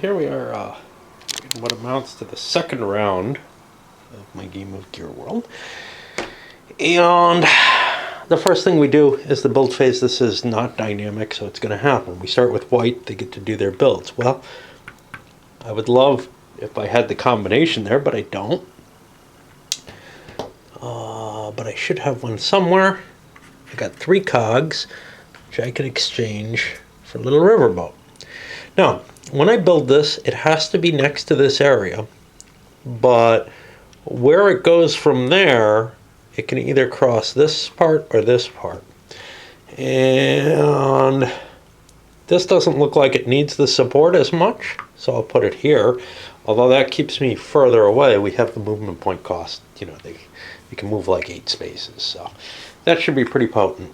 Here we are in what amounts to the second round of my game of Gearworld. And the first thing we do is the build phase. This is not dynamic, so it's going to happen. We start with white, they get to do their builds. Well, I would love if I had the combination there, but I don't. But I should have one somewhere. I got 3 cogs, which I can exchange for a little riverboat. Now, when I build this, it has to be next to this area, but where it goes from there, it can either cross this part or this part. And this doesn't look like it needs the support as much, so I'll put it here. Although that keeps me further away, we have the movement point cost. You know, you can move like 8 spaces, so that should be pretty potent.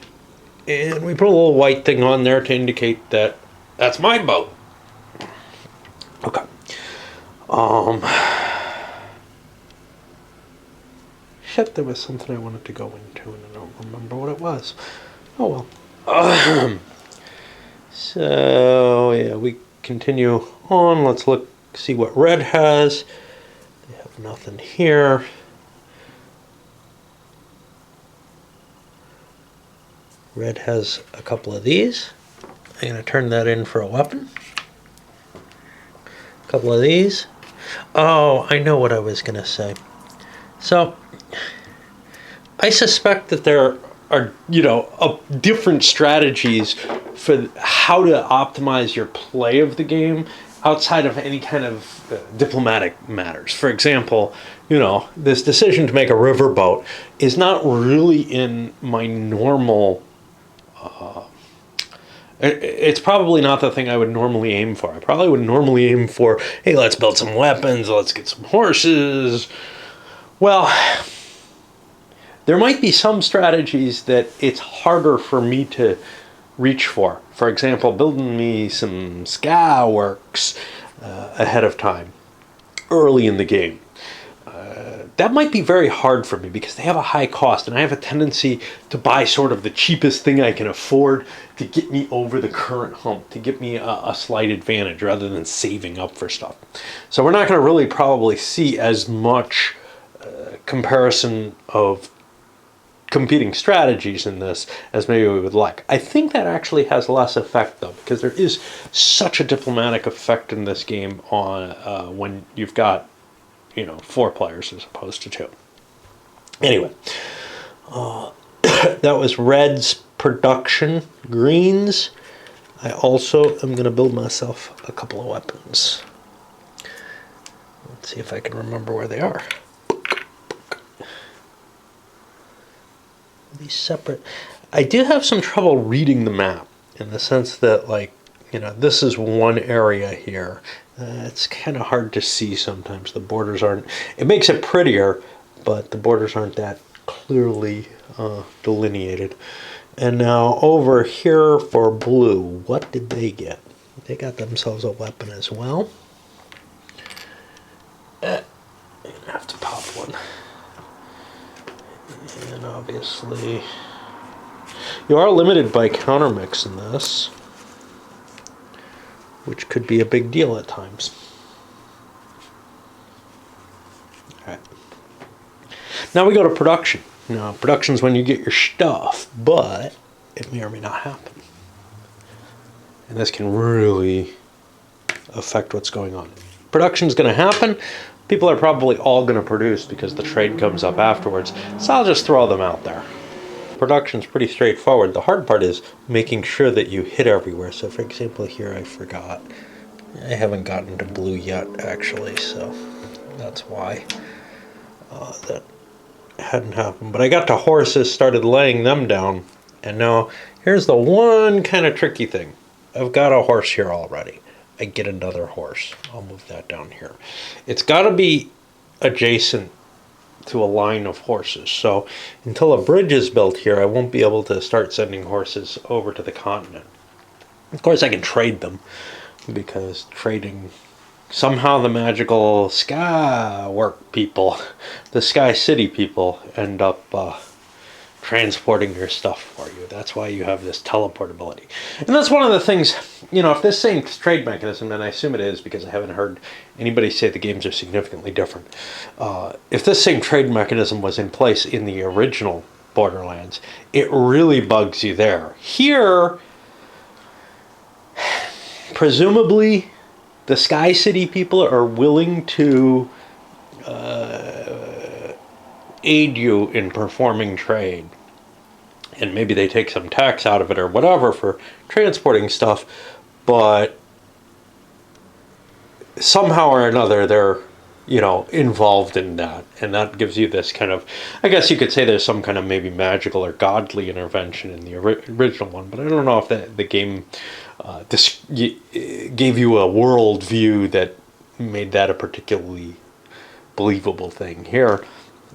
And we put a little white thing on there to indicate that that's my boat. Okay. Shit, there was something I wanted to go into and I don't remember what it was. Oh well. So yeah, we continue on. Let's look, see what red has. They have nothing here. Red has a couple of these. I'm going to turn that in for a weapon. A couple of these. Oh, I know what I was going to say. So, I suspect that there are, different strategies for how to optimize your play of the game outside of any kind of diplomatic matters. For example, this decision to make a riverboat is not really in my normal... it's probably not the thing I would normally aim for. I probably would normally aim for, hey, let's build some weapons, let's get some horses. Well, there might be some strategies that it's harder for me to reach for. For example, building me some ska works ahead of time, early in the game. That might be very hard for me because they have a high cost, and I have a tendency to buy sort of the cheapest thing I can afford to get me over the current hump, to get me a slight advantage rather than saving up for stuff. So we're not going to really probably see as much comparison of competing strategies in this as maybe we would like. I think that actually has less effect though, because there is such a diplomatic effect in this game on when you've got 4 players as opposed to 2. Anyway, that was red's production. Greens, I also am going to build myself a couple of weapons. Let's see if I can remember where they are. These separate. I do have some trouble reading the map in the sense that, this is one area here. It's kind of hard to see sometimes. The borders aren't... It makes it prettier, but the borders aren't that clearly delineated. And now over here for blue, what did they get? They got themselves a weapon as well. I'm going to have to pop one. And obviously, you are limited by countermix in this, which could be a big deal at times. Alright. Now we go to production. Now, production's when you get your stuff, but it may or may not happen. And this can really affect what's going on. Production's going to happen. People are probably all going to produce because the trade comes up afterwards, so I'll just throw them out there. Production's pretty straightforward. The hard part is making sure that you hit everywhere. So for example here I forgot. I haven't gotten to blue yet actually, so that's why that hadn't happened. But I got to horses, started laying them down, and now here's the one kind of tricky thing. I've got a horse here already. I get another horse. I'll move that down here. It's got to be adjacent to a line of horses. So until a bridge is built here, I won't be able to start sending horses over to the continent. Of course, I can trade them, because trading, somehow the magical Sky Work people, the Sky City people, end up transporting your stuff for you. That's why you have this teleportability. And that's one of the things, you know, if this same trade mechanism, and I assume it is because I haven't heard anybody say the games are significantly different. If this same trade mechanism was in place in the original Borderlands, it really bugs you there. Here, presumably, the Sky City people are willing to aid you in performing trade. And maybe they take some tax out of it or whatever for transporting stuff, but somehow or another they're, you know, involved in that. And that gives you this kind of, I guess you could say there's some kind of maybe magical or godly intervention in the original one, but I don't know if the game gave you a world view that made that a particularly believable thing. Here,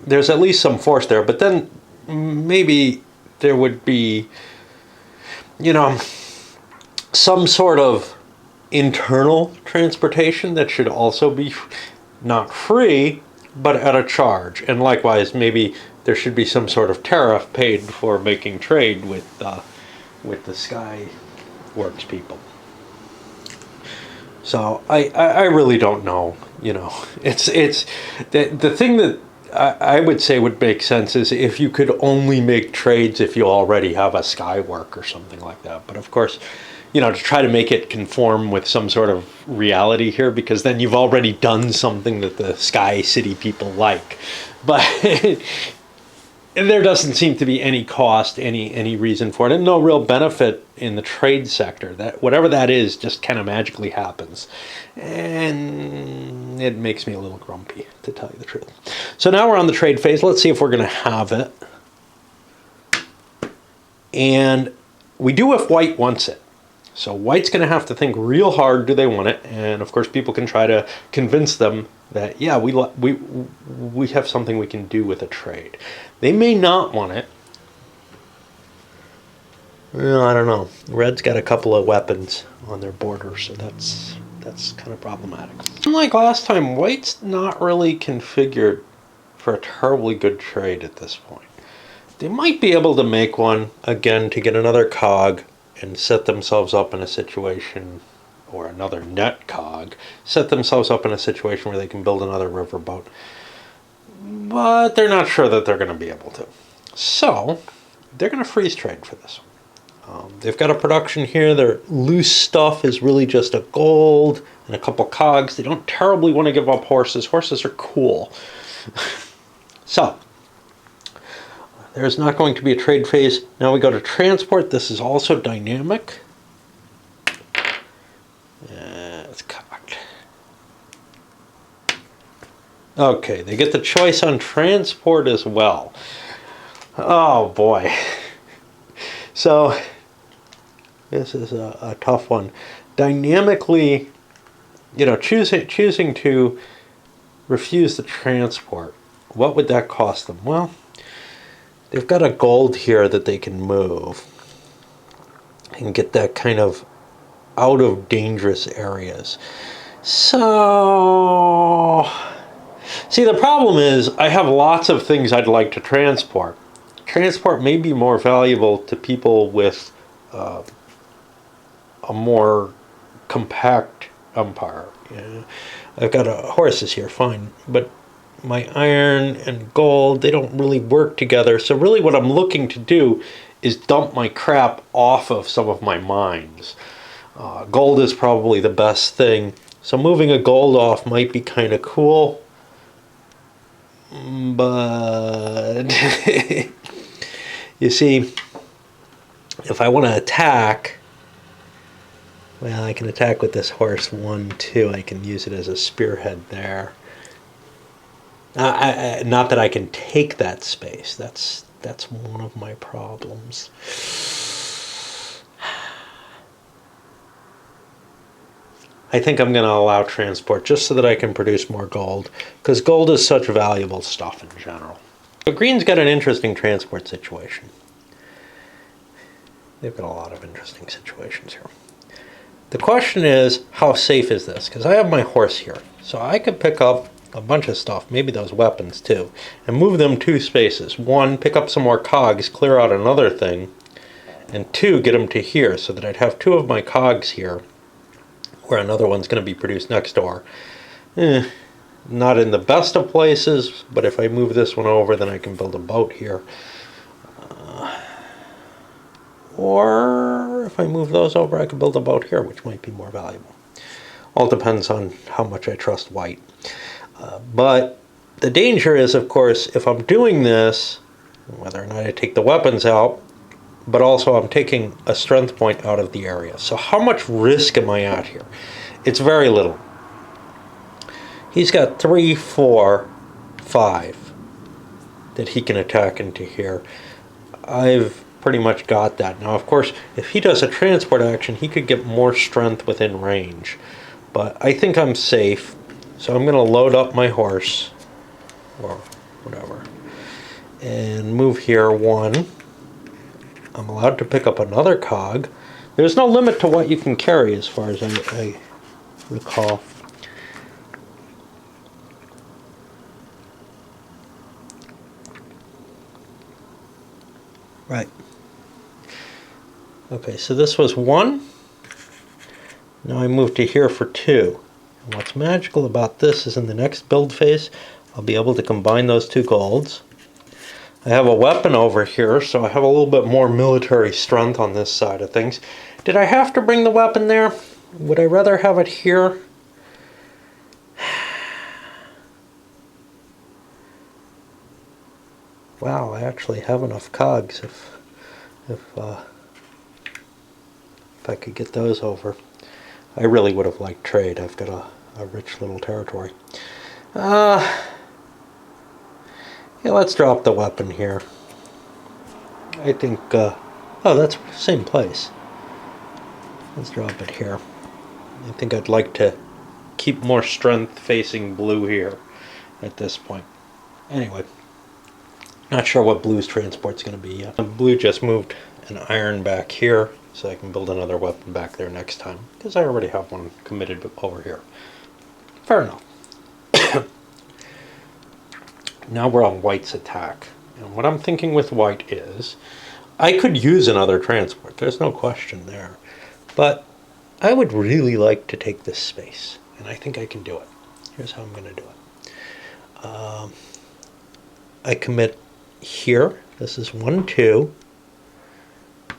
there's at least some force there, but then maybe there would be, you know, some sort of internal transportation that should also be not free, but at a charge. And likewise, maybe there should be some sort of tariff paid for making trade with the Skyworks people. So I really don't know. You know, it's the thing that I would say would make sense is if you could only make trades if you already have a Skywork or something like that. But of course, you know, to try to make it conform with some sort of reality here, because then you've already done something that the Sky City people like. But there doesn't seem to be any cost, any reason for it, and no real benefit in the trade sector. That whatever that is just kind of magically happens. And it makes me a little grumpy, to tell you the truth. So now we're on the trade phase. Let's see if we're going to have it. And we do if white wants it. So white's going to have to think real hard, do they want it? And of course people can try to convince them that, yeah, we have something we can do with a trade. They may not want it. Well, I don't know. Red's got a couple of weapons on their border, so that's kind of problematic. Unlike last time, white's not really configured for a terribly good trade at this point. They might be able to make one, again, to get another cog and set themselves up in a situation, or another net cog, set themselves up in a situation where they can build another riverboat. But they're not sure that they're going to be able to. So, they're going to freeze trade for this one. They've got a production here. Their loose stuff is really just a gold and a couple cogs. They don't terribly want to give up horses. Horses are cool. So, there's not going to be a trade phase. Now we go to transport. This is also dynamic. It's cocked. Okay, they get the choice on transport as well. Oh boy. So, this is a tough one. Dynamically, you know, choosing to refuse the transport. What would that cost them? Well, they've got a gold here that they can move and get that kind of out of dangerous areas. So, see, the problem is I have lots of things I'd like to transport. Transport may be more valuable to people with a more compact empire. Yeah. I've got horses here, fine, but my iron and gold, they don't really work together. So really what I'm looking to do is dump my crap off of some of my mines. Gold is probably the best thing. So moving a gold off might be kind of cool. But you see, if I want to attack, well, I can attack with this horse 1, 2. I can use it as a spearhead there. Not that I can take that space. That's one of my problems. I think I'm going to allow transport just so that I can produce more gold, because gold is such valuable stuff in general. So green's got an interesting transport situation. They've got a lot of interesting situations here. The question is, how safe is this? Because I have my horse here. So I could pick up a bunch of stuff, maybe those weapons too, and move them 2 spaces. 1, pick up some more cogs, clear out another thing, and 2, get them to here so that I'd have 2 of my cogs here, where another one's going to be produced next door. Not in the best of places, but if I move this one over, then I can build a boat here. Or if I move those over, I can build a boat here, which might be more valuable. All depends on how much I trust white. But the danger is, of course, if I'm doing this, whether or not I take the weapons out, but also I'm taking a strength point out of the area. So how much risk am I at here? It's very little. He's got 3, 4, 5 that he can attack into here. I've pretty much got that. Now, of course, if he does a transport action, he could get more strength within range. But I think I'm safe, so I'm going to load up my horse, or whatever, and move here 1. I'm allowed to pick up another cog. There's no limit to what you can carry as far as I recall. Right. Okay, so this was 1. Now I move to here for 2. And what's magical about this is in the next build phase, I'll be able to combine those 2 golds. I have a weapon over here, so I have a little bit more military strength on this side of things. Did I have to bring the weapon there? Would I rather have it here? Wow, I actually have enough cogs if I could get those over. I really would have liked trade. I've got a rich little territory. Yeah, let's drop the weapon here. I think, oh, that's the same place. Let's drop it here. I think I'd like to keep more strength facing blue here at this point. Anyway, not sure what blue's transport's going to be yet. Blue just moved an iron back here, so I can build another weapon back there next time, because I already have one committed over here. Fair enough. Now we're on white's attack. And what I'm thinking with white is, I could use another transport, there's no question there. But I would really like to take this space, and I think I can do it. Here's how I'm going to do it. I commit here. This is 1, 2,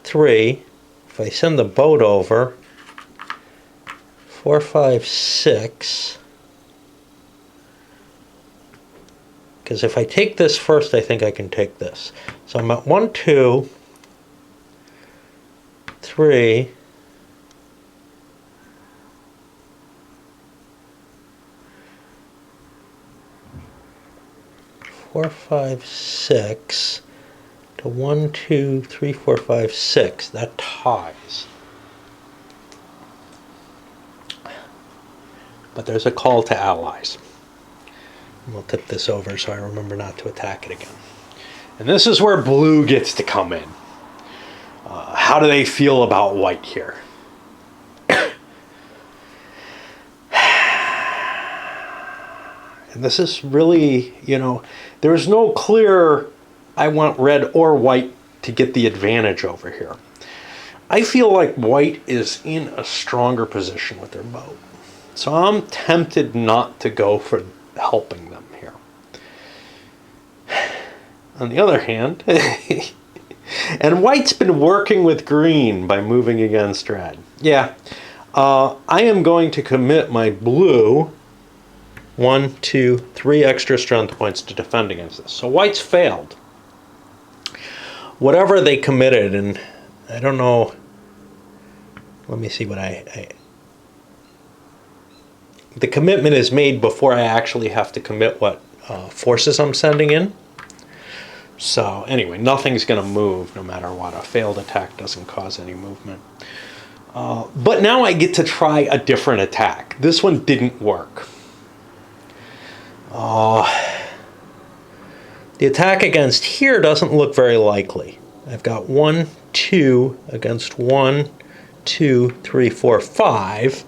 3. If I send the boat over, 4, 5, 6. Because if I take this first, I think I can take this. So I'm at 1, 2, 3. 4, 5, 6 to 1, 2, 3, 4, 5, 6. That ties. But there's a call to allies. We'll tip this over so I remember not to attack it again. And this is where blue gets to come in. How do they feel about white here? And this is really, you know, there's no clear, I want red or white to get the advantage over here. I feel like white is in a stronger position with their boat. So I'm tempted not to go for helping them here. On the other hand, and white's been working with green by moving against red. Yeah, I am going to commit my blue 1, 2, 3 extra strength points to defend against this. So white's failed. Whatever they committed, and I don't know, let me see what the commitment is made before I actually have to commit what forces I'm sending in. So anyway, nothing's going to move no matter what. A failed attack doesn't cause any movement. But now I get to try a different attack. This one didn't work. The attack against here doesn't look very likely. I've got 1, 2 against 1, 2, 3, 4, 5.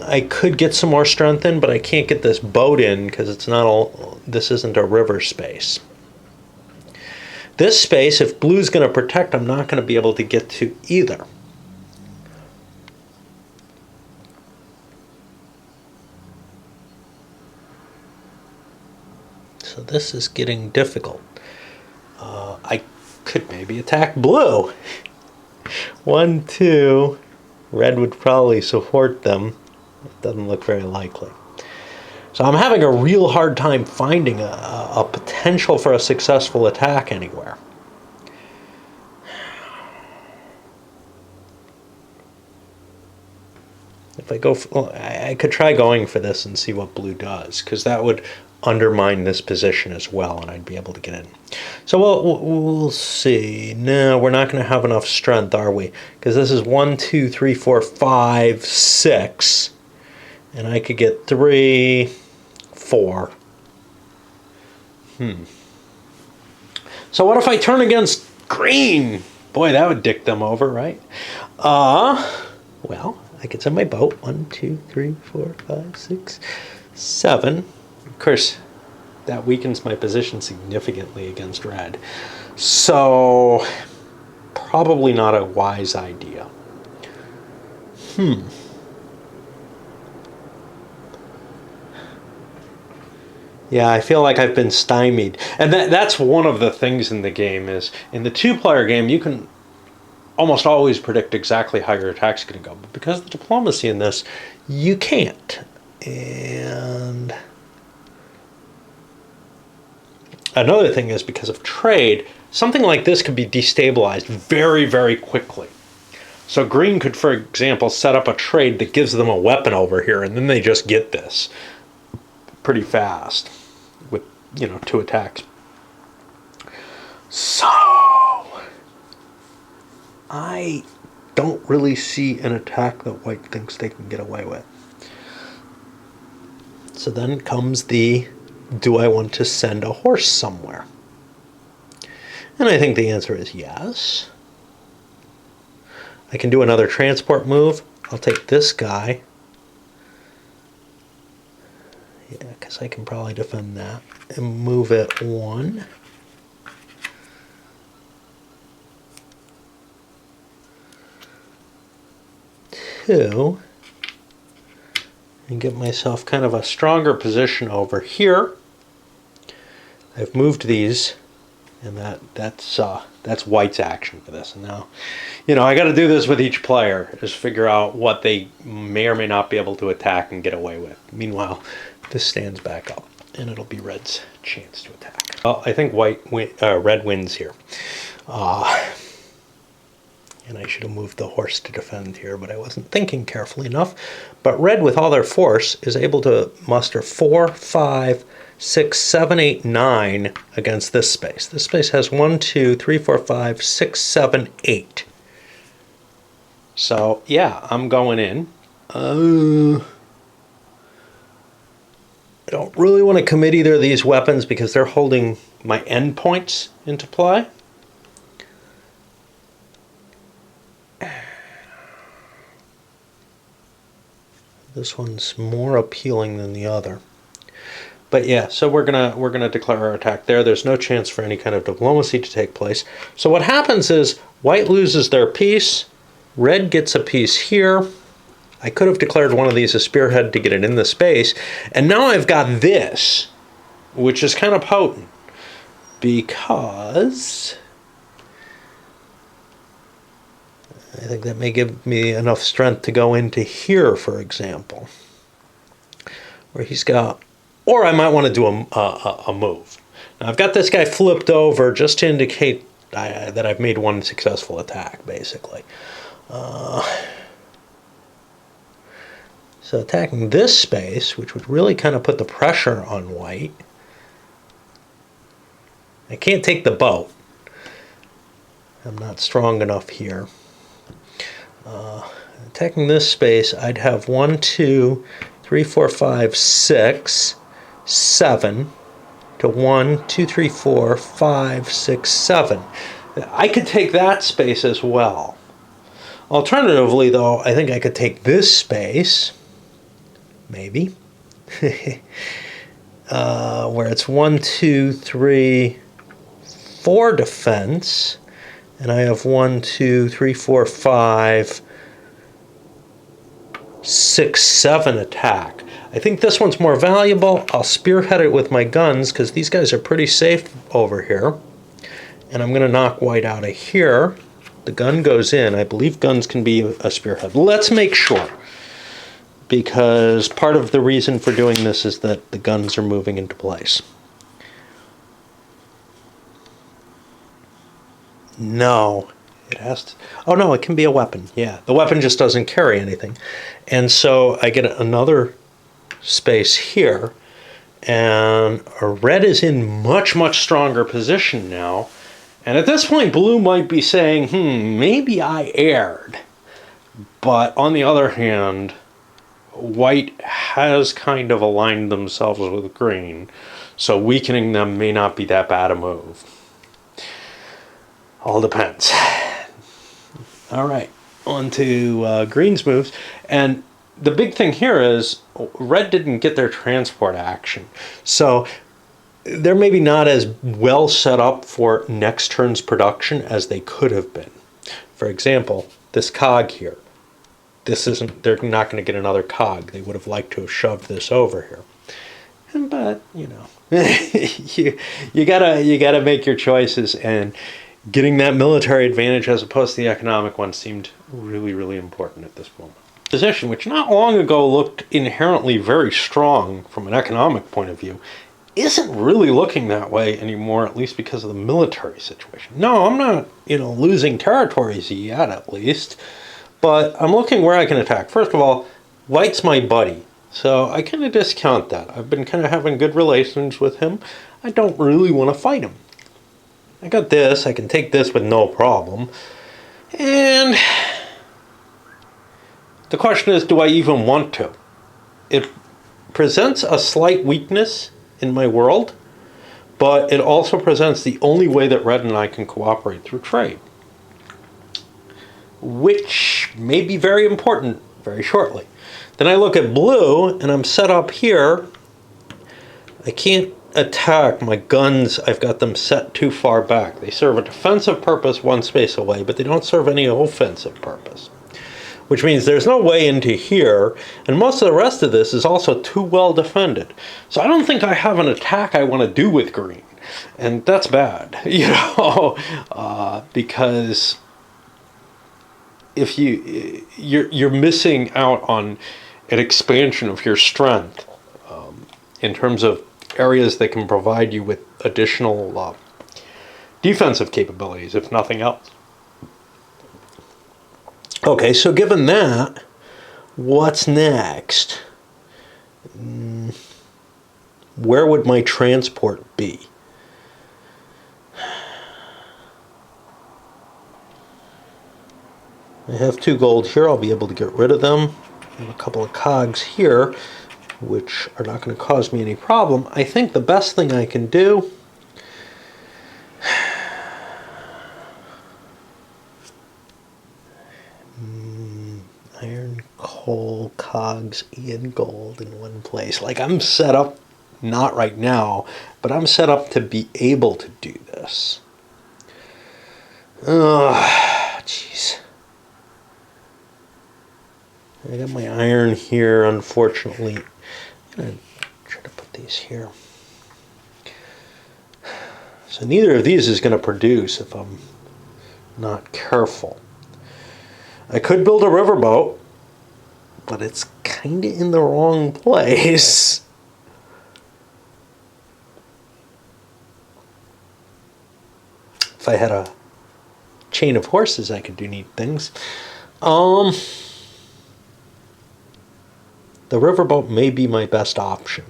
I I could get some more strength in, but I can't get this boat in because it's not all. This isn't a river space. This space, if blue's going to protect, I'm not going to be able to get to either. So this is getting difficult. I could maybe attack blue. 1, 2. Red would probably support them. It doesn't look very likely. So I'm having a real hard time finding a potential for a successful attack anywhere. If I go, I could try going for this and see what blue does, because that would undermine this position as well, and I'd be able to get in. So we'll see. No, we're not going to have enough strength, are we? Because this is 1, 2, 3, 4, 5, 6, and I could get 3, 4. So what if I turn against green? Boy, that would dick them over, right? Well, I could send my boat. 1, 2, 3, 4, 5, 6, 7. Of course, that weakens my position significantly against red. So, probably not a wise idea. Yeah, I feel like I've been stymied. And that's one of the things in the game is, in the two-player game, you can almost always predict exactly how your attack's going to go. But because of the diplomacy in this, you can't. And another thing is, because of trade, something like this could be destabilized very, very quickly. So green could, for example, set up a trade that gives them a weapon over here, and then they just get this pretty fast with, 2 attacks. So I don't really see an attack that white thinks they can get away with. So then comes the, do I want to send a horse somewhere? And I think the answer is yes. I can do another transport move. I'll take this guy. Yeah, because I can probably defend that. And move it 1. And get myself kind of a stronger position over here. I've moved these, and that's white's action for this. And now, I got to do this with each player, is figure out what they may or may not be able to attack and get away with. Meanwhile, this stands back up, and it'll be red's chance to attack. Well, I think red wins here. And I should have moved the horse to defend here, but I wasn't thinking carefully enough. But red, with all their force, is able to muster 4, 5, 6, 7, 8, 9 against this space. This space has 1, 2, 3, 4, 5, 6, 7, 8. So, yeah, I'm going in. I don't really want to commit either of these weapons because they're holding my endpoints into play. This one's more appealing than the other. But yeah, so we're gonna declare our attack there. There's no chance for any kind of diplomacy to take place. So what happens is white loses their piece, red gets a piece here. I could have declared one of these a spearhead to get it in the space, and now I've got this, which is kind of potent because I think that may give me enough strength to go into here, for example, where he's got, or I might want to do a move. Now I've got this guy flipped over just to indicate that I've made one successful attack, basically. So attacking this space, which would really kind of put the pressure on white. I can't take the boat. I'm not strong enough here. Attacking this space, I'd have 1, 2, 3, 4, 5, 6, 7 to 1, 2, 3, 4, 5, 6, 7. I could take that space as well. Alternatively, though, I think I could take this space maybe. Where it's 1, 2, 3, 4 defense, and I have 1, 2, 3, 4, 5, 6, 7 attack. I think this one's more valuable. I'll spearhead it with my guns because these guys are pretty safe over here. And I'm going to knock white out of here. The gun goes in. I believe guns can be a spearhead. Let's make sure, because part of the reason for doing this is that the guns are moving into place. No, it has to. Oh no, it can be a weapon. Yeah, the weapon just doesn't carry anything. And so I get another space here, and red is in much, much stronger position now. And at this point, blue might be saying, maybe I erred. But on the other hand, white has kind of aligned themselves with green, so weakening them may not be that bad a move. All depends. All right, on to green's moves. And the big thing here is red didn't get their transport action. So they're maybe not as well set up for next turn's production as they could have been. For example, this cog here. They're not going to get another cog. They would have liked to have shoved this over here. But, you know, you gotta make your choices, and getting that military advantage as opposed to the economic one seemed really, really important at this moment. Position, which not long ago looked inherently very strong from an economic point of view, isn't really looking that way anymore, at least because of the military situation. No, I'm not, losing territories yet, at least, but I'm looking where I can attack. First of all, white's my buddy, so I kind of discount that. I've been kind of having good relations with him. I don't really want to fight him. I got this. I can take this with no problem. And the question is, do I even want to? It presents a slight weakness in my world, but it also presents the only way that red and I can cooperate through trade, which may be very important very shortly. Then I look at blue, and I'm set up here. I can't attack. My guns, I've got them set too far back. They serve a defensive purpose one space away, but they don't serve any offensive purpose, which means there's no way into here, and most of the rest of this is also too well defended. So I don't think I have an attack I want to do with green, and that's bad, because if you're missing out on an expansion of your strength in terms of areas that can provide you with additional defensive capabilities, if nothing else. Okay, so given that, what's next? Where would my transport be? I have 2 gold here. I'll be able to get rid of them. I have a couple of cogs here, which are not going to cause me any problem. I think the best thing I can do iron, coal, cogs, and gold in one place. Like, I'm set up, not right now, but I'm set up to be able to do this. Oh, jeez. I got my iron here, unfortunately. I'm going to try to put these here. So neither of these is going to produce if I'm not careful. I could build a riverboat, but it's kind of in the wrong place. If I had a chain of horses, I could do neat things. The riverboat may be my best option.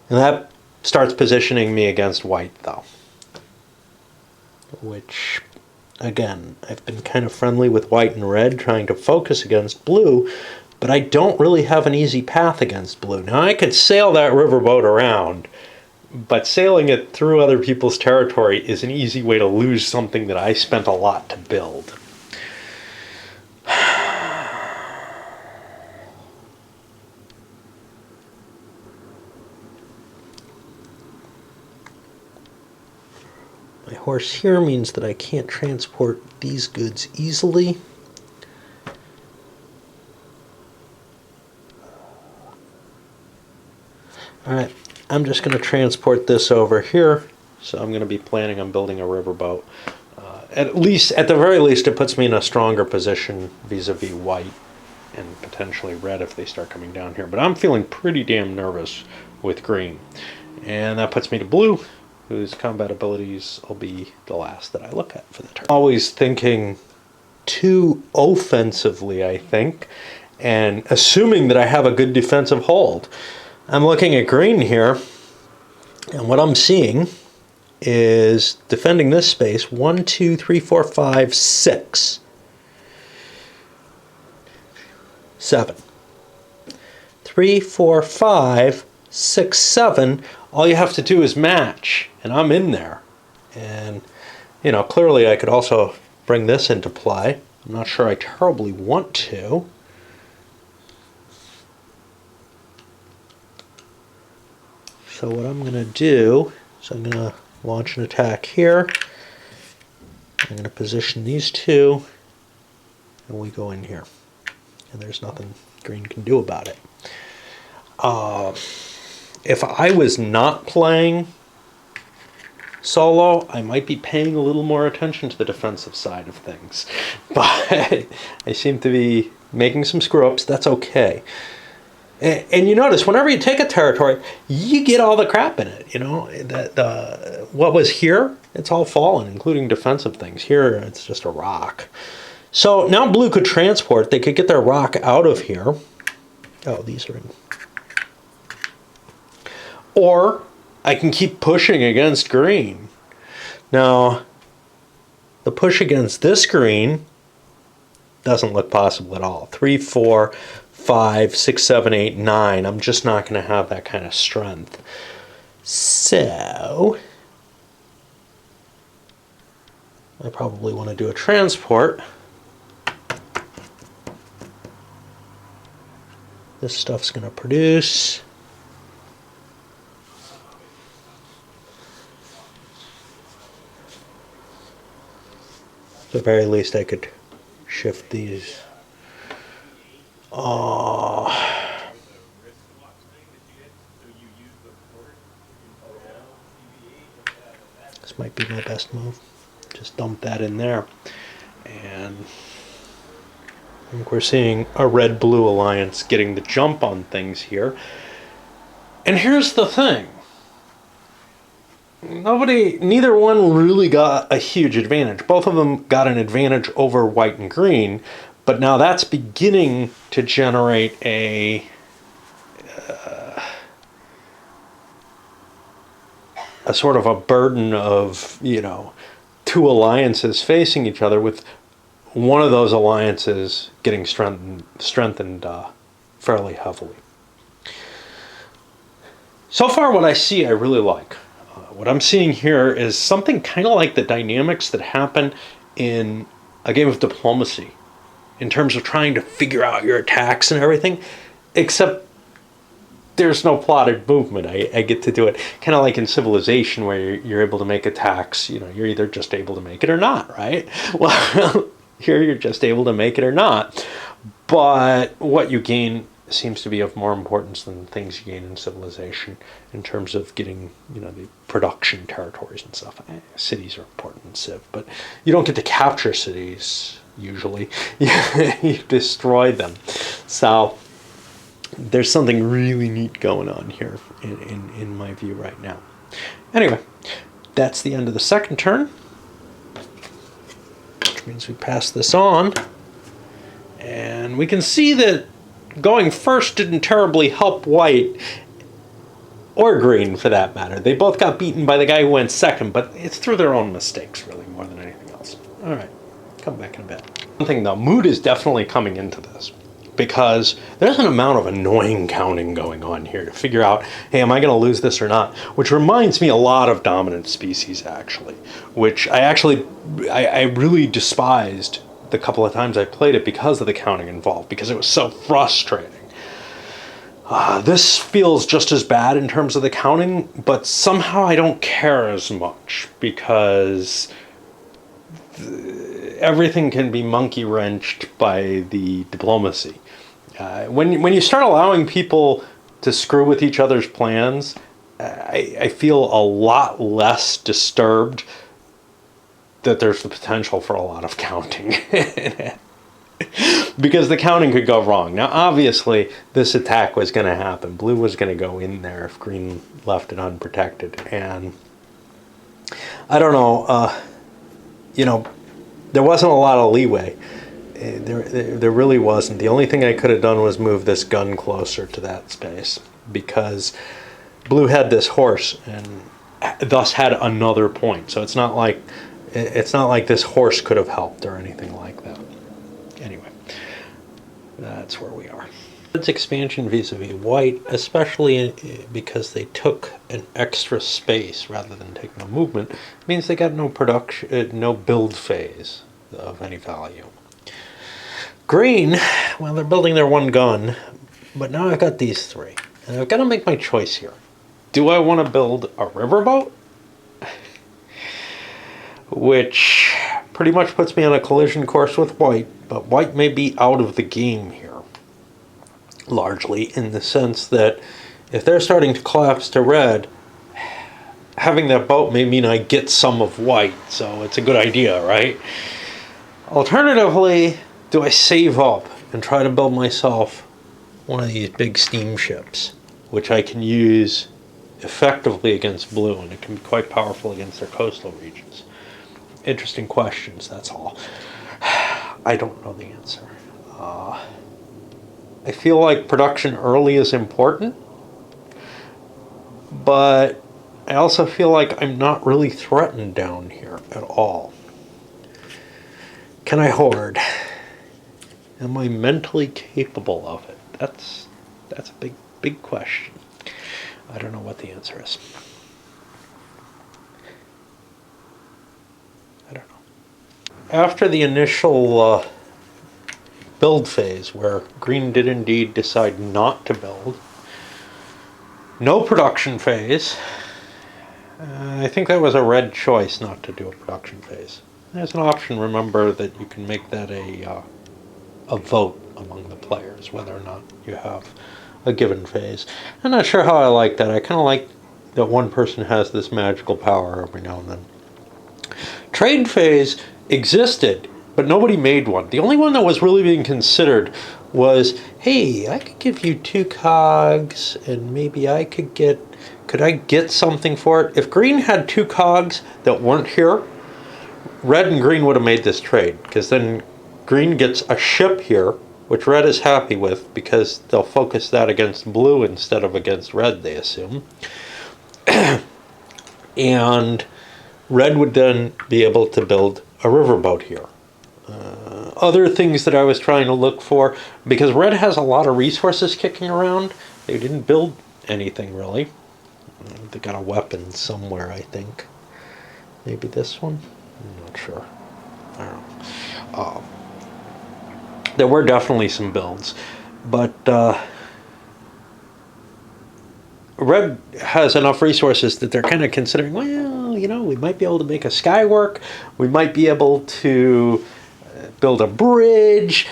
And that starts positioning me against white, though. Which, again, I've been kind of friendly with white and red, trying to focus against blue, but I don't really have an easy path against blue. Now, I could sail that riverboat around, but sailing it through other people's territory is an easy way to lose something that I spent a lot to build. horse here means that I can't transport these goods easily. Alright, I'm just going to transport this over here. So I'm going to be planning on building a riverboat. At the very least, it puts me in a stronger position vis-a-vis white and potentially red if they start coming down here. But I'm feeling pretty damn nervous with green. And that puts me to blue, whose combat abilities will be the last that I look at for the turn. Always thinking too offensively, I think, and assuming that I have a good defensive hold. I'm looking at green here, and what I'm seeing is defending this space 1, 2, 3, 4, 5, 6, 7. 3, 4, 5, 6, 7. All you have to do is match, and I'm in there. And, you know, clearly I could also bring this into play. I'm not sure I terribly want to. So what I'm going to do is I'm going to launch an attack here. I'm going to position these two, and we go in here. And there's nothing green can do about it. If I was not playing solo, I might be paying a little more attention to the defensive side of things. But I seem to be making some screw-ups. That's okay. And you notice, whenever you take a territory, you get all the crap in it, you know. What was here, it's all fallen, including defensive things. Here, it's just a rock. So now blue could transport. They could get their rock out of here. Oh, these are in. Or I can keep pushing against green. Now, the push against this green doesn't look possible at all. 3, 4, 5, 6, 7, 8, 9. I'm just not going to have that kind of strength. So I probably want to do a transport. This stuff's going to produce. At the very least, I could shift these. This might be my best move. Just dump that in there. And I think we're seeing a red-blue alliance getting the jump on things here. And here's the thing. Neither one really got a huge advantage. Both of them got an advantage over white and green, but now that's beginning to generate a sort of a burden of, you know, two alliances facing each other, with one of those alliances getting strengthened fairly heavily. So far, what I see, I really like. What I'm seeing here is something kind of like the dynamics that happen in a game of diplomacy, in terms of trying to figure out your attacks and everything, except there's no plotted movement. I get to do it kind of like in Civilization, where you're able to make attacks. You know, you're either just able to make it or not, right? Well, here you're just able to make it or not. But what you gain seems to be of more importance than things you gain in Civilization, in terms of getting, you know, the production territories and stuff. Cities are important in Civ, but you don't get to capture cities usually. You destroy them. So there's something really neat going on here in my view right now. Anyway, that's the end of the second turn, which means we pass this on, and we can see that going first didn't terribly help white, or green for that matter. They both got beaten by the guy who went second, but it's through their own mistakes really more than anything else. All right, come back in a bit. One thing though, mood is definitely coming into this, because there's an amount of annoying counting going on here to figure out, hey, am I going to lose this or not? Which reminds me a lot of Dominant Species, actually, which I really despised the couple of times I played it because of the counting involved, because it was so frustrating. This feels just as bad in terms of the counting, but somehow I don't care as much because everything can be monkey wrenched by the diplomacy. When you start allowing people to screw with each other's plans, I feel a lot less disturbed that there's the potential for a lot of counting. Because the counting could go wrong. Now, obviously, this attack was going to happen. Blue was going to go in there if green left it unprotected. And I don't know, there wasn't a lot of leeway. There really wasn't. The only thing I could have done was move this gun closer to that space because blue had this horse and thus had another point. So it's not like this horse could have helped or anything like that. Anyway, that's where we are. Red's expansion vis-a-vis white, especially because they took an extra space rather than taking a movement, means they got no production, no build phase of any value. Green, well, they're building their one gun, but now I've got these three, and I've got to make my choice here. Do I want to build a riverboat? Which pretty much puts me on a collision course with white, but white may be out of the game here. Largely in the sense that if they're starting to collapse to red, having that boat may mean I get some of white, so it's a good idea, right? Alternatively, do I save up and try to build myself one of these big steamships, which I can use effectively against blue, and it can be quite powerful against their coastal regions? Interesting questions, that's all. I don't know the answer. I feel like production early is important, but I also feel like I'm not really threatened down here at all. Can I hoard? Am I mentally capable of it? That's a big question. I don't know what the answer is. I don't know. After the initial build phase, where green did indeed decide not to build, no production phase, I think that was a red choice not to do a production phase. There's an option, remember, that you can make that a vote among the players, whether or not you have a given phase. I'm not sure how I like that. I kind of like that one person has this magical power every now and then. Trade phase existed, but nobody made one. The only one that was really being considered was, hey, I could give you 2 cogs, and maybe could I get something for it? If green had 2 cogs that weren't here, red and green would have made this trade, because then green gets a ship here, which red is happy with, because they'll focus that against blue instead of against red, they assume. And red would then be able to build a riverboat here. Other things that I was trying to look for, because red has a lot of resources kicking around, they didn't build anything really. They got a weapon somewhere, I think. Maybe this one? I'm not sure. I don't know. There were definitely some builds, but red has enough resources that they're kind of considering, well, we might be able to make a sky work, we might be able to build a bridge.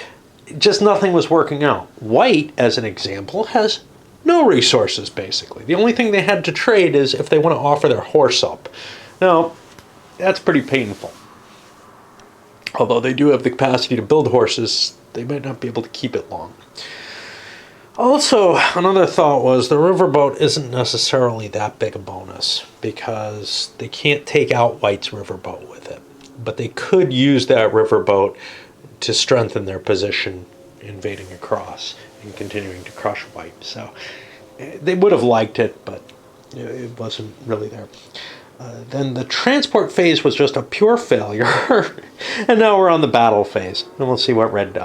Just nothing was working out. White, as an example, has no resources, basically. The only thing they had to trade is if they want to offer their horse up. Now, that's pretty painful. Although they do have the capacity to build horses, they might not be able to keep it long. Also, another thought was the riverboat isn't necessarily that big a bonus, because they can't take out White's riverboat with it. But they could use that riverboat to strengthen their position invading across and continuing to crush White. So they would have liked it, but it wasn't really there. Then the transport phase was just a pure failure. And now we're on the battle phase. And we'll see what red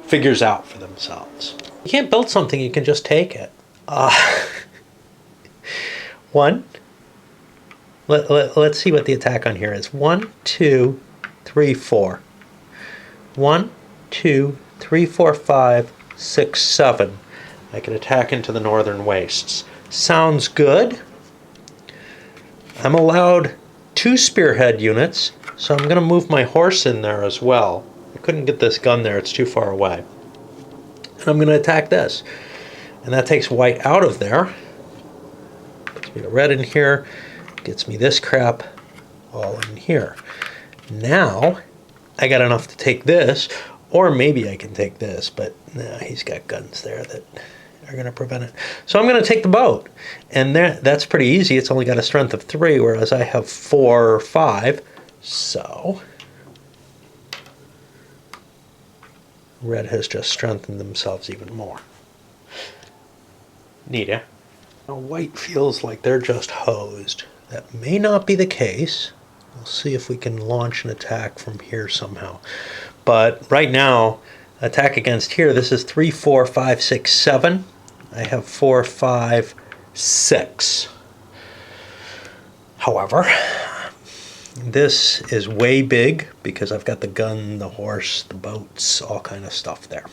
figures out for themselves. You can't build something, you can just take it. One. Let's see what the attack on here is. 1, 2, 3, 4. 1, 2, 3, 4, 5, 6, 7. I can attack into the northern wastes. Sounds good. I'm allowed 2 spearhead units, so I'm going to move my horse in there as well. I couldn't get this gun there, it's too far away. And I'm going to attack this. And that takes white out of there. Puts me a red in here. Gets me this crap all in here. Now, I got enough to take this, or maybe I can take this, but nah, he's got guns there that are going to prevent it. So I'm going to take the boat. And that's pretty easy. It's only got a strength of 3, whereas I have 4 or 5. So red has just strengthened themselves even more. Neat, eh? Now white feels like they're just hosed. That may not be the case. We'll see if we can launch an attack from here somehow. But right now, attack against here, this is 3, 4, 5, 6, 7. I have 4, 5, 6. However, this is way big because I've got the gun, the horse, the boats, all kind of stuff there.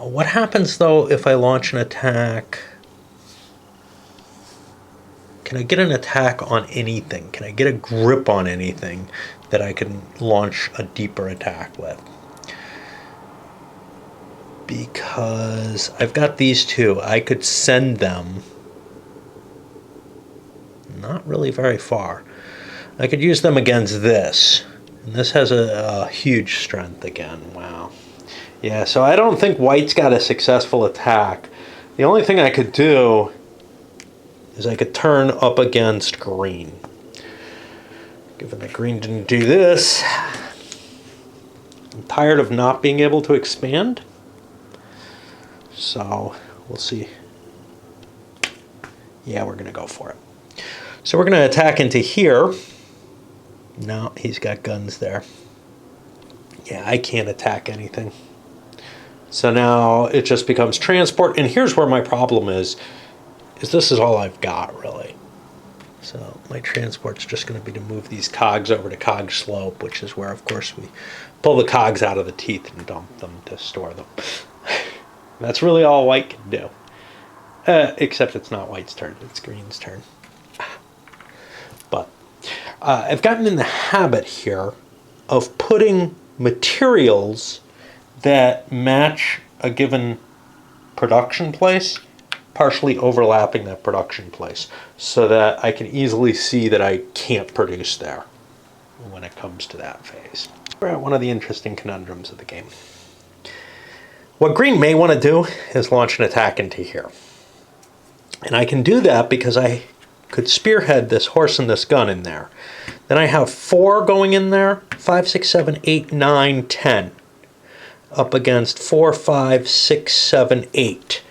What happens though if I launch an attack? Can I get an attack on anything? Can I get a grip on anything that I can launch a deeper attack with? Because I've got these 2. I could send them not really very far. I could use them against this. And this has a huge strength again. Wow. Yeah, so I don't think white's got a successful attack. The only thing I could do is I could turn up against green. Given that green didn't do this, I'm tired of not being able to expand. So we'll see. Yeah, we're going to go for it. So we're going to attack into here. No, he's got guns there. Yeah, I can't attack anything. So now it just becomes transport. And here's where my problem is this is all I've got, really. So my transport's just going to be to move these cogs over to cog slope, which is where, of course, we pull the cogs out of the teeth and dump them to store them. That's really all white can do. Except it's not white's turn, it's green's turn. But I've gotten in the habit here of putting materials that match a given production place, partially overlapping that production place, so that I can easily see that I can't produce there when it comes to that phase. We're at one of the interesting conundrums of the game. What green may want to do is launch an attack into here. And I can do that because I could spearhead this horse and this gun in there. Then I have 4 going in there, 5, 6, 7, 8, 9, 10. Up against 4, 5, 6, 7, 8.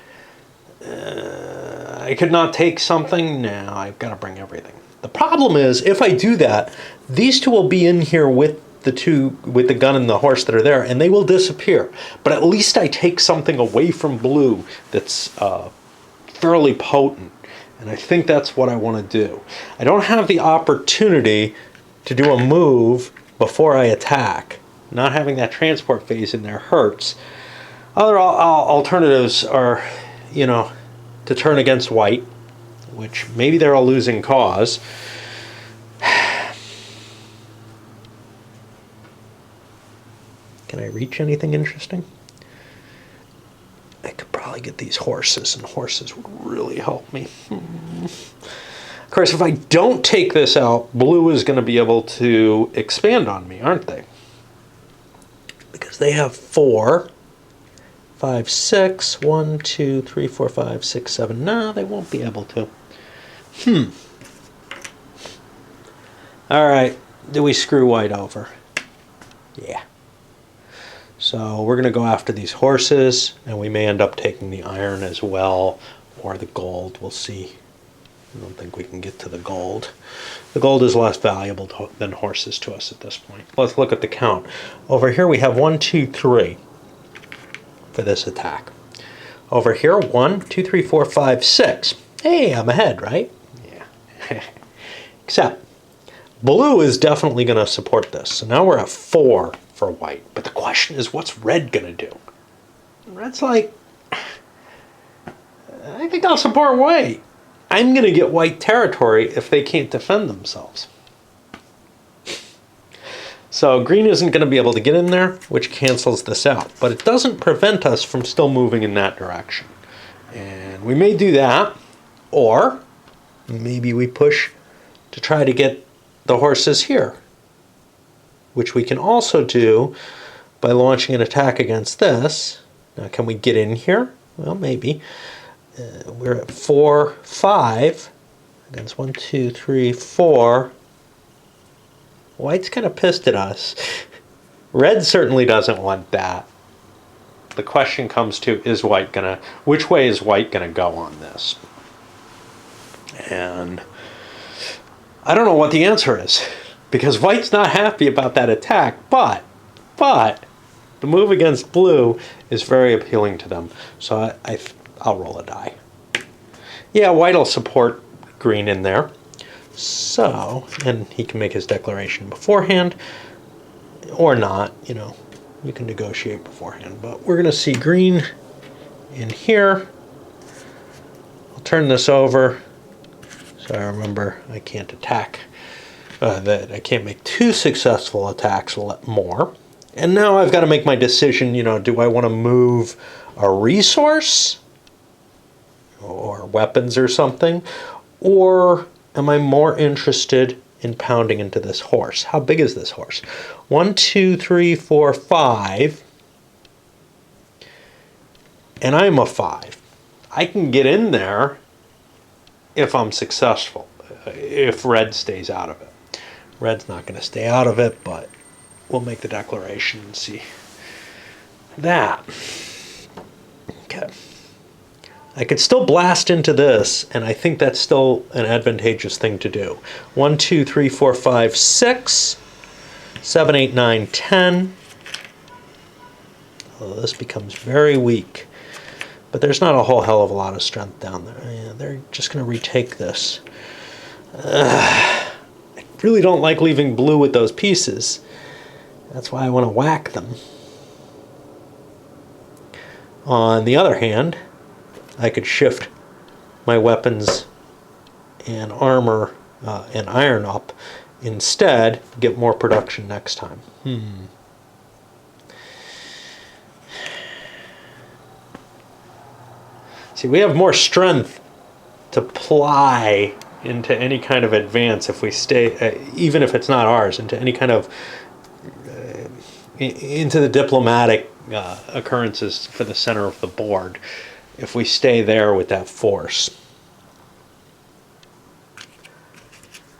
I could not take something. No, I've got to bring everything. The problem is, if I do that, these 2 will be in here with the gun and the horse that are there, and they will disappear. But at least I take something away from blue that's fairly potent. And I think that's what I want to do. I don't have the opportunity to do a move before I attack. Not having that transport phase in there hurts. Other alternatives are, to turn against white, which maybe they're a losing cause. Can I reach anything interesting? I could probably get these horses, and horses would really help me. Of course, if I don't take this out, blue is going to be able to expand on me, aren't they? Because they have 4, 5, 6, 1, 2, 3, 4, 5, 6, 7. No, they won't be able to. All right, do we screw white over? Yeah. So we're going to go after these horses, and we may end up taking the iron as well, or the gold. We'll see. I don't think we can get to the gold. The gold is less valuable than horses to us at this point. Let's look at the count. Over here we have 1, 2, 3 for this attack. Over here, 1, 2, 3, 4, 5, 6. Hey, I'm ahead, right? Yeah. Except blue is definitely going to support this. So now we're at 4 for white. But the question is, what's red going to do? Red's like, I think I'll support white. I'm going to get white territory if they can't defend themselves. So green isn't going to be able to get in there, which cancels this out. But it doesn't prevent us from still moving in that direction. And we may do that, or maybe we push to try to get the horses here, which we can also do by launching an attack against this. Now, can we get in here? Well, maybe. We're at 4, 5 against 1, 2, 3, 4. White's kind of pissed at us. Red certainly doesn't want that. The question comes to, which way is white gonna go on this? And I don't know what the answer is, because white's not happy about that attack, but the move against blue is very appealing to them. So I'll roll a die. Yeah, white will support green in there. So, and he can make his declaration beforehand, or not, you know, you can negotiate beforehand. But we're going to see green in here. I'll turn this over, so I remember I can't attack, that I can't make 2 successful attacks more. And now I've got to make my decision, you know, do I want to move a resource or weapons or something, or am I more interested in pounding into this horse? How big is this horse? 1, 2, 3, 4, 5. And I'm a 5. I can get in there if I'm successful, if red stays out of it. Red's not going to stay out of it, but we'll make the declaration and see that. Okay. I could still blast into this, and I think that's still an advantageous thing to do. 1, 2, 3, 4, 5, 6, 7, 8, 9, 10. Oh, this becomes very weak. But there's not a whole hell of a lot of strength down there. Yeah, they're just going to retake this. I really don't like leaving blue with those pieces. That's why I want to whack them. On the other hand, I could shift my weapons and armor and iron up instead, get more production next time. See, we have more strength to ply into any kind of advance if we stay, even if it's not ours, into any kind of, into the diplomatic occurrences for the center of the board, if we stay there with that force.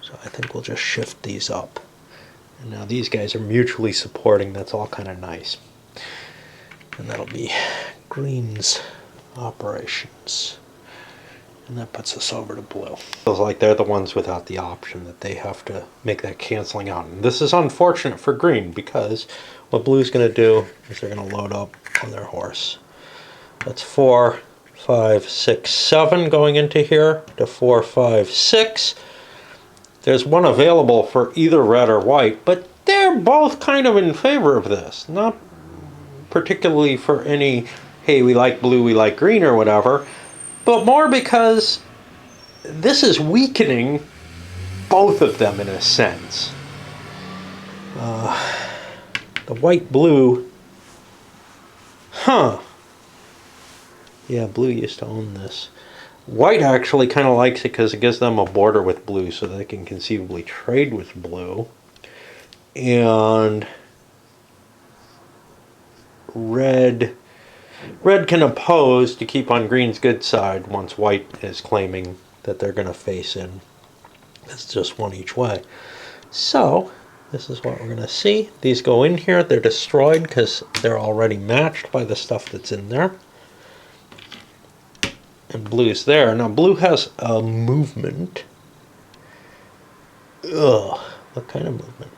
So I think we'll just shift these up. And now these guys are mutually supporting. That's all kind of nice. And that'll be green's operations. And that puts us over to blue. Feels like they're the ones without the option, that they have to make that canceling out. And this is unfortunate for green, because what blue's going to do is they're going to load up on their horse. That's 4, 5, 6, 7 going into here to 4, 5, 6. There's one available for either red or white, but they're both kind of in favor of this. Not particularly for any, hey, we like blue, we like green or whatever, but more because this is weakening both of them in a sense. The white-blue, yeah, blue used to own this. White actually kind of likes it because it gives them a border with blue, so they can conceivably trade with blue. And red can oppose to keep on green's good side once white is claiming that they're going to face in. It's just one each way. So this is what we're going to see. These go in here. They're destroyed because they're already matched by the stuff that's in there. And blue's there. Now blue has a movement. Ugh, what kind of movement?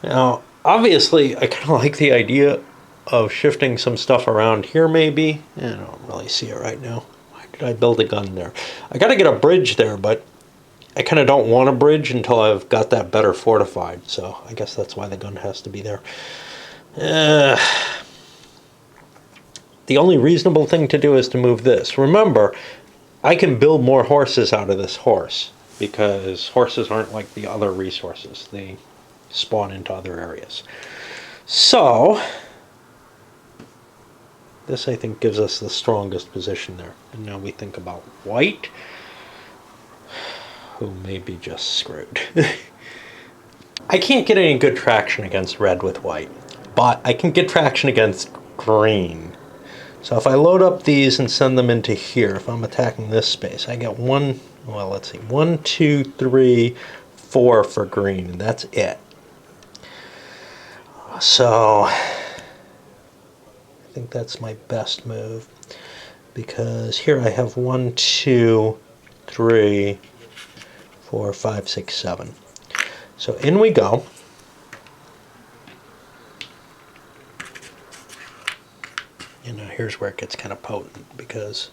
Now, obviously, I kind of like the idea of shifting some stuff around here, maybe. I don't really see it right now. Why did I build a gun there? I got to get a bridge there, but I kind of don't want a bridge until I've got that better fortified. So I guess that's why the gun has to be there. the only reasonable thing to do is to move this. Remember, I can build more horses out of this horse because horses aren't like the other resources. They spawn into other areas. So, this I think gives us the strongest position there. And now we think about white, who may be just screwed. I can't get any good traction against red with white, but I can get traction against green. So if I load up these and send them into here, if I'm attacking this space, I get 1, 2, 3, 4 for green, and that's it. So I think that's my best move, because here I have 1, 2, 3, 4, 5, 6, 7. So in we go. And now here's where it gets kind of potent, because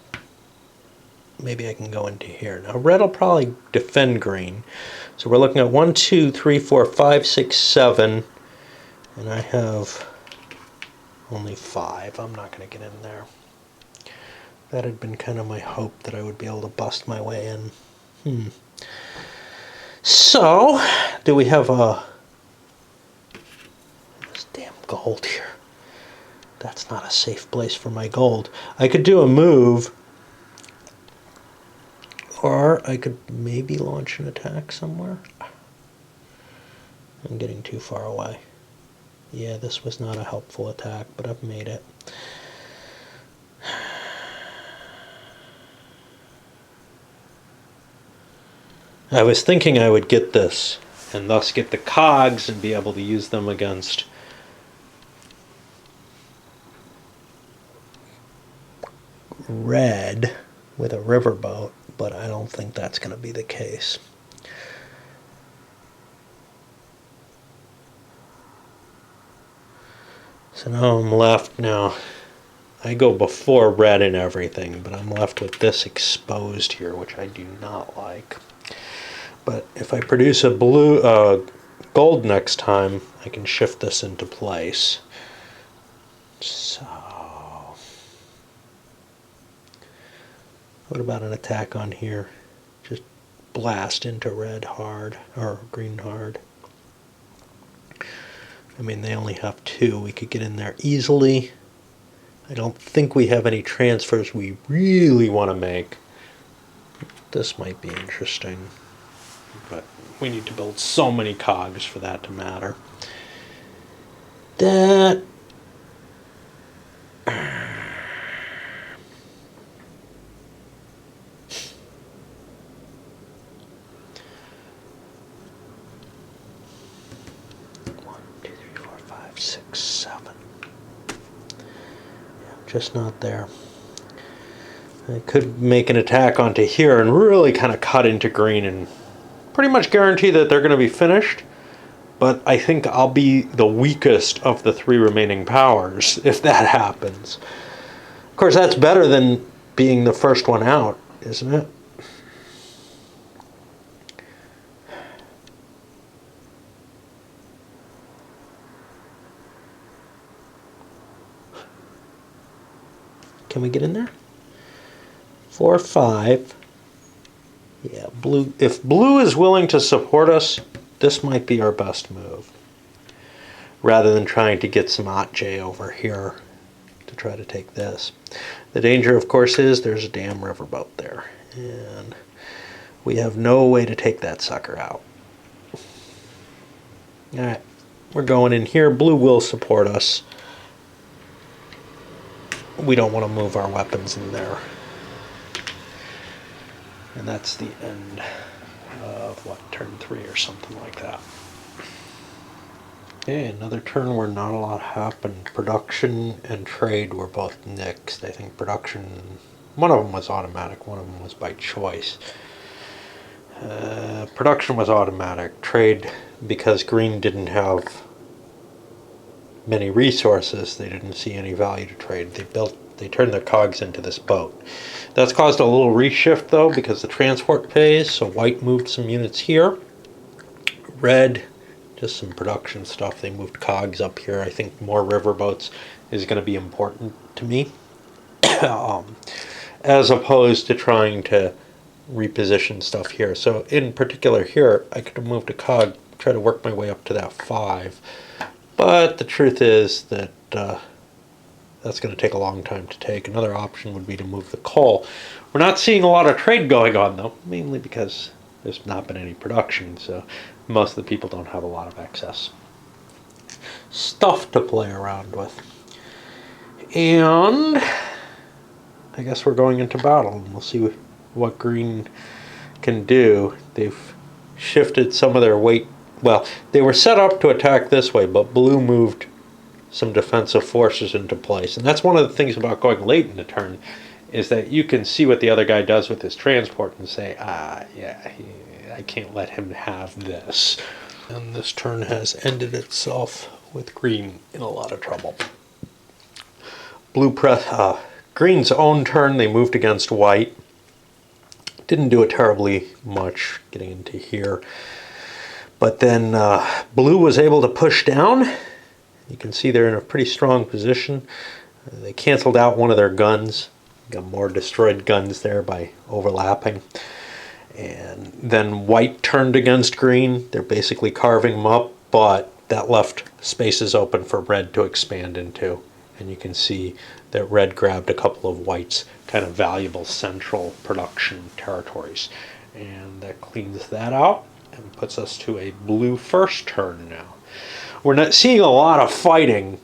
maybe I can go into here. Now red will probably defend green. So we're looking at 1, 2, 3, 4, 5, 6, 7. And I have only 5. I'm not going to get in there. That had been kind of my hope, that I would be able to bust my way in. So, do we have this damn gold here? That's not a safe place for my gold. I could do a move, or I could maybe launch an attack somewhere. I'm getting too far away. Yeah, this was not a helpful attack, but I've made it. I was thinking I would get this, and thus get the cogs and be able to use them against red with a riverboat, but I don't think that's going to be the case. So now I'm left now. I go before red and everything, but I'm left with this exposed here, which I do not like. But if I produce a blue gold next time, I can shift this into place. So, what about an attack on here? Just blast into red hard, or green hard. I mean, they only have 2. We could get in there easily. I don't think we have any transfers we really want to make. This might be interesting, but we need to build so many cogs for that to matter. That... just not there. I could make an attack onto here and really kind of cut into green and pretty much guarantee that they're going to be finished, but I think I'll be the weakest of the 3 remaining powers if that happens. Of course, that's better than being the first one out, isn't it? Can we get in there? 4, 5. Yeah, blue. If blue is willing to support us, this might be our best move. Rather than trying to get some J over here to try to take this. The danger, of course, is there's a damn riverboat there. And we have no way to take that sucker out. Alright, we're going in here. Blue will support us. We don't want to move our weapons in there. And that's the end of, what, turn 3 or something like that. Okay, another turn where not a lot happened. Production and trade were both nixed. I think production, one of them was automatic, one of them was by choice. Production was automatic. Trade, because green didn't have many resources, they didn't see any value to trade. They turned their cogs into this boat. That's caused a little reshift though, because the transport pays, so white moved some units here. Red, just some production stuff, they moved cogs up here. I think more riverboats is going to be important to me. as opposed to trying to reposition stuff here. So in particular here, I could have moved a cog, try to work my way up to that 5. But the truth is that that's going to take a long time to take. Another option would be to move the coal. We're not seeing a lot of trade going on, though, mainly because there's not been any production, so most of the people don't have a lot of excess stuff to play around with. And I guess we're going into battle, and we'll see what green can do. They've shifted some of their weight. Well, they were set up to attack this way, but blue moved some defensive forces into place. And that's one of the things about going late in the turn, is that you can see what the other guy does with his transport and say, yeah, I can't let him have this. And this turn has ended itself with green in a lot of trouble. Green's own turn, they moved against white. Didn't do it terribly much getting into here. But then blue was able to push down. You can see they're in a pretty strong position. They canceled out one of their guns. Got more destroyed guns there by overlapping. And then white turned against green. They're basically carving them up, but that left spaces open for red to expand into. And you can see that red grabbed a couple of white's kind of valuable central production territories. And that cleans that out and puts us to a blue first turn now. We're not seeing a lot of fighting,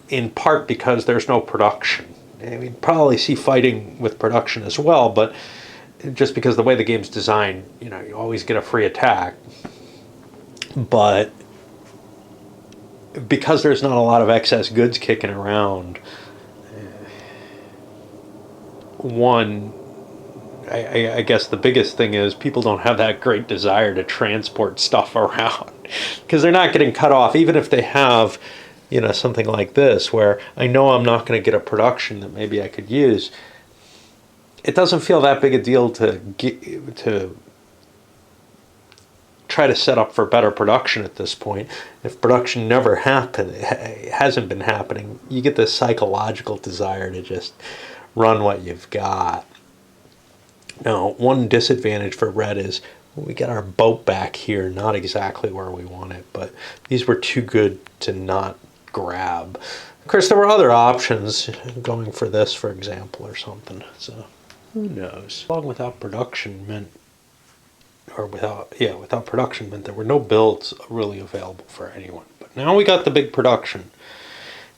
in part because there's no production. And we'd probably see fighting with production as well, but just because the way the game's designed, you always get a free attack. But because there's not a lot of excess goods kicking around, I guess the biggest thing is people don't have that great desire to transport stuff around because they're not getting cut off, even if they have, something like this where I know I'm not going to get a production that maybe I could use. It doesn't feel that big a deal to try to set up for better production at this point. If production never happened, it hasn't been happening, you get this psychological desire to just run what you've got. Now, one disadvantage for red is we get our boat back here, not exactly where we want it, but these were too good to not grab. Of course, there were other options, going for this, for example, or something. So, who knows? Long without production meant, without production meant there were no builds really available for anyone. But now we got the big production.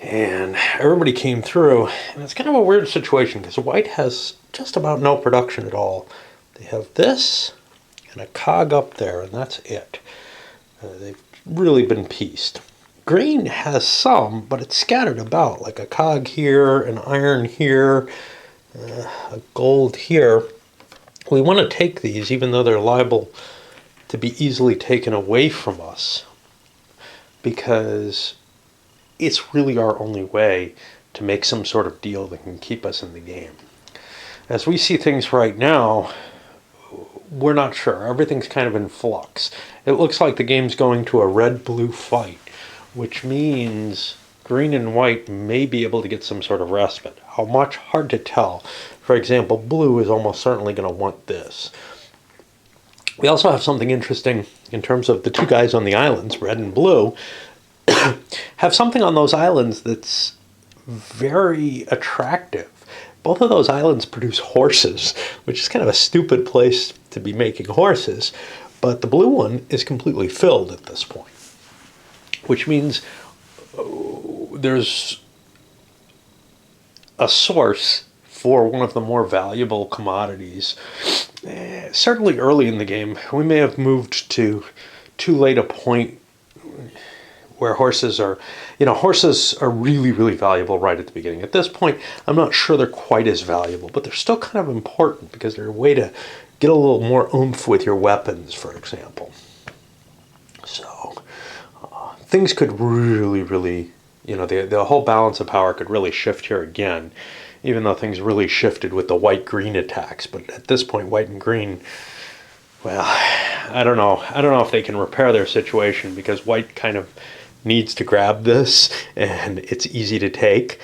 And everybody came through, and it's kind of a weird situation because white has just about no production at all. They have this and a cog up there, and that's it. They've really been pieced. Green has some, but it's scattered about, like a cog here, an iron here, a gold here. We want to take these, even though they're liable to be easily taken away from us, because it's really our only way to make some sort of deal that can keep us in the game. As we see things right now, we're not sure. Everything's kind of in flux. It looks like the game's going to a red-blue fight, which means green and white may be able to get some sort of respite. How much? Hard to tell. For example, blue is almost certainly going to want this. We also have something interesting in terms of the two guys on the islands, red and blue, have something on those islands that's very attractive. Both of those islands produce horses, which is kind of a stupid place to be making horses, but the blue one is completely filled at this point, which means there's a source for one of the more valuable commodities. Certainly early in the game, we may have moved to too late a point where horses are really, really valuable right at the beginning. At this point, I'm not sure they're quite as valuable, but they're still kind of important because they're a way to get a little more oomph with your weapons, for example. So things could really, really, the whole balance of power could really shift here again, even though things really shifted with the white-green attacks. But at this point, white and green, well, I don't know. I don't know if they can repair their situation because white kind of needs to grab this, and it's easy to take.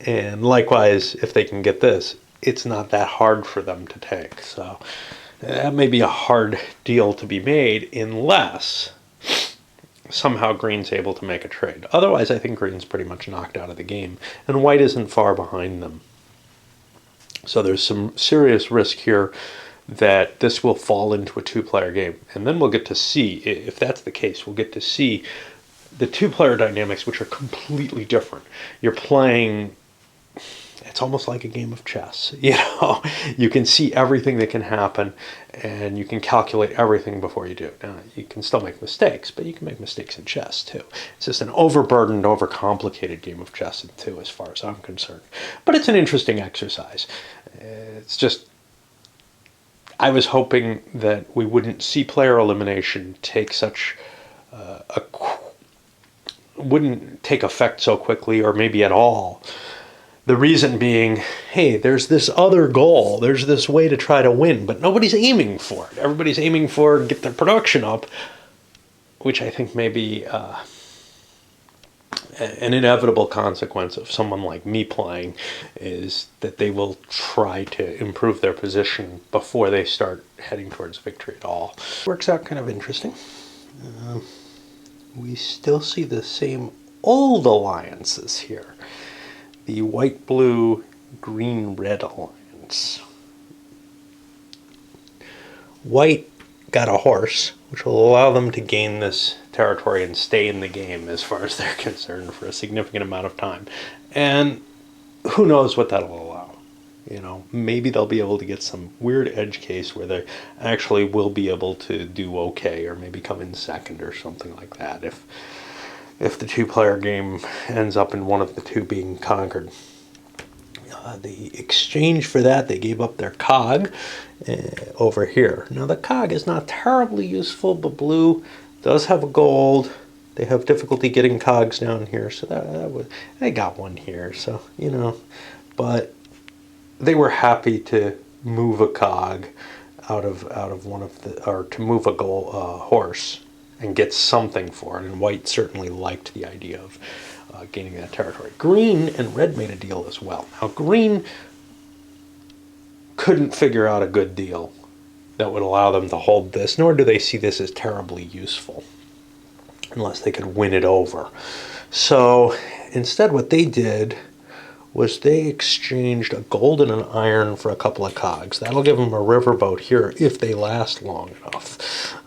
And likewise, if they can get this, it's not that hard for them to take. So that may be a hard deal to be made unless somehow green's able to make a trade. Otherwise, I think green's pretty much knocked out of the game, and white isn't far behind them. So there's some serious risk here that this will fall into a two-player game. And then we'll get to see, if that's the case, we'll get to see the two-player dynamics, which are completely different. You're playing, it's almost like a game of chess. You know, you can see everything that can happen, and you can calculate everything before you do it. Now, you can still make mistakes, but you can make mistakes in chess, too. It's just an overburdened, overcomplicated game of chess, too, as far as I'm concerned. But it's an interesting exercise. It's just, I was hoping that we wouldn't see player elimination take such wouldn't take effect so quickly, or maybe at all. The reason being, hey, there's this other goal, there's this way to try to win, but nobody's aiming for it. Everybody's aiming for get their production up, which I think may be an inevitable consequence of someone like me playing, is that they will try to improve their position before they start heading towards victory at all. Works out kind of interesting. We still see the same old alliances here. The white, blue, green, red alliance. White got a horse, which will allow them to gain this territory and stay in the game as far as they're concerned for a significant amount of time. And who knows what that'll allow. You know, maybe they'll be able to get some weird edge case where they actually will be able to do okay, or maybe come in second or something like that if the two-player game ends up in one of the two being conquered. The exchange for that, they gave up their cog over here. Now the cog is not terribly useful, but blue does have a gold. They have difficulty getting cogs down here, so they got one here. So, you know, but they were happy to move a cog out of one of the, or to move a horse and get something for it. And white certainly liked the idea of gaining that territory. Green and red made a deal as well. Now green couldn't figure out a good deal that would allow them to hold this, nor do they see this as terribly useful unless they could win it over. So instead what they did was they exchanged a gold and an iron for a couple of cogs. That'll give them a riverboat here if they last long enough.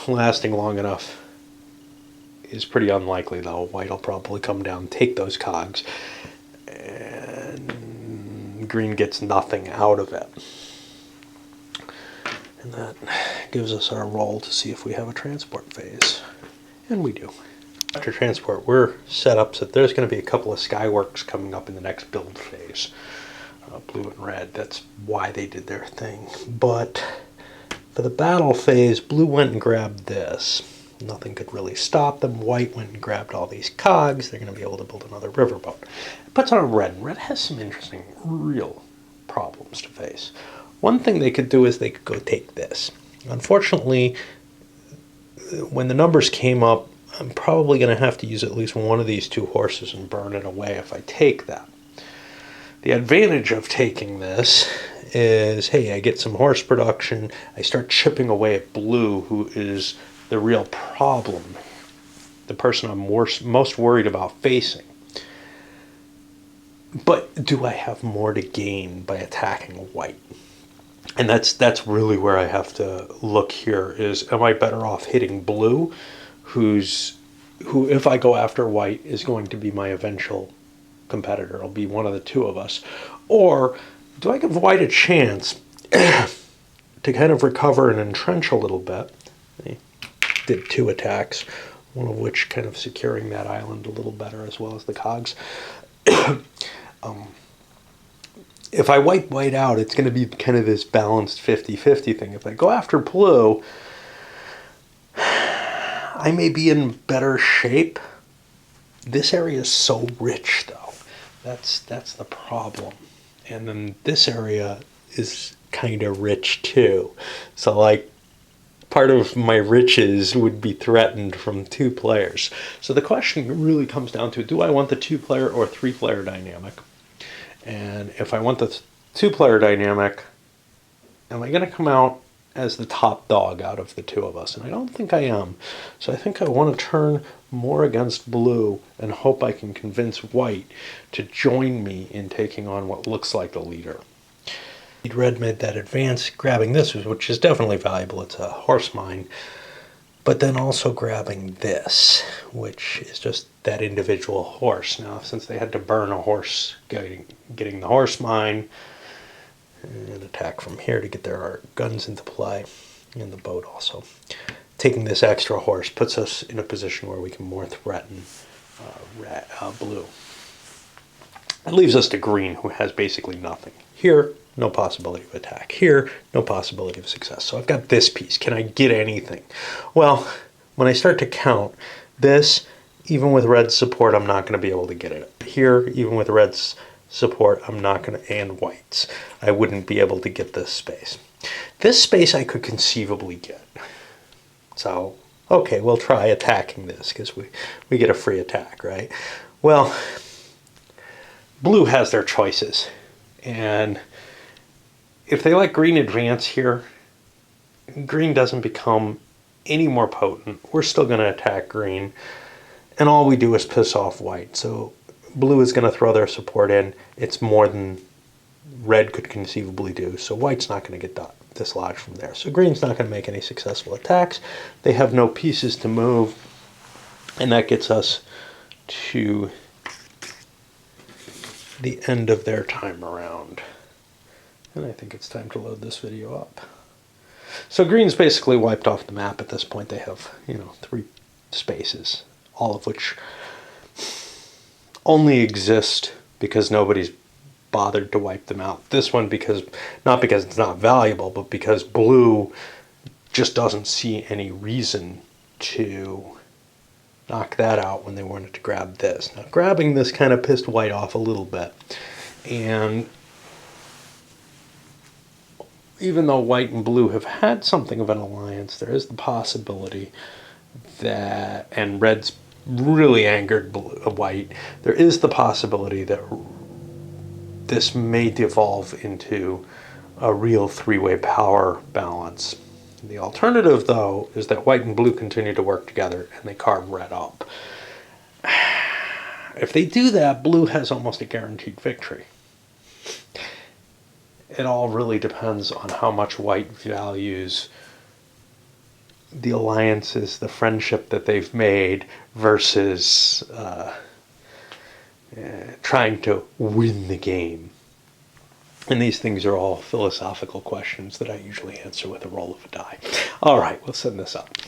Lasting long enough is pretty unlikely, though. White will probably come down, take those cogs, and green gets nothing out of it. And that gives us our roll to see if we have a transport phase. And we do. After transport, we're set up so that there's going to be a couple of skyworks coming up in the next build phase. Blue and red, that's why they did their thing. But for the battle phase, blue went and grabbed this. Nothing could really stop them. White went and grabbed all these cogs. They're going to be able to build another riverboat. It puts on red. Red has some interesting, real problems to face. One thing they could do is they could go take this. Unfortunately, when the numbers came up, I'm probably going to have to use at least one of these two horses and burn it away if I take that. The advantage of taking this is, hey, I get some horse production. I start chipping away at blue, who is the real problem, the person I'm most worried about facing. But do I have more to gain by attacking white? And that's really where I have to look here, is am I better off hitting blue, who, if I go after white, is going to be my eventual competitor. It'll be one of the two of us. Or do I give white a chance to kind of recover and entrench a little bit? I did 2 attacks, one of which kind of securing that island a little better, as well as the cogs. If I wipe white out, it's going to be kind of this balanced 50-50 thing. If I go after blue, I may be in better shape. This area is so rich, though. That's the problem. And then this area is kind of rich, too. So, like, part of my riches would be threatened from 2 players. So the question really comes down to, do I want the 2-player or 3-player dynamic? And if I want the two-player dynamic, am I going to come out as the top dog out of the two of us? And I don't think I am. So I think I want to turn more against blue and hope I can convince white to join me in taking on what looks like the leader. Red made that advance, grabbing this, which is definitely valuable. It's a horse mine. But then also grabbing this, which is just that individual horse. Now, since they had to burn a horse, getting the horse mine, and attack from here to get their guns into play, and the boat also. Taking this extra horse puts us in a position where we can more threaten blue. It leaves us to green, who has basically nothing. Here, no possibility of attack. Here, no possibility of success. So I've got this piece. Can I get anything? Well, when I start to count, this, even with red's support, I'm not going to be able to get it. Here, even with red's support, I'm not going to, and whites, I wouldn't be able to get this space. This space I could conceivably get. So, okay, we'll try attacking this, because we get a free attack, right? Well, blue has their choices. And if they let green advance here, green doesn't become any more potent. We're still going to attack green. And all we do is piss off white. So blue is going to throw their support in. It's more than red could conceivably do. So white's not going to get dislodged from there. So green's not going to make any successful attacks. They have no pieces to move. And that gets us to the end of their time around. And I think it's time to load this video up. So green's basically wiped off the map at this point. They have, 3 spaces, all of which only exist because nobody's bothered to wipe them out. This one not because it's not valuable, but because blue just doesn't see any reason to knock that out when they wanted to grab this. Now, grabbing this kind of pissed white off a little bit. And even though white and blue have had something of an alliance, there is the possibility that, and red's really angered white, there is the possibility that this may devolve into a real 3-way power balance. The alternative, though, is that white and blue continue to work together and they carve red up. If they do that, blue has almost a guaranteed victory. It all really depends on how much white values the alliances, the friendship that they've made, versus trying to win the game. And these things are all philosophical questions that I usually answer with a roll of a die. All right, we'll send this up.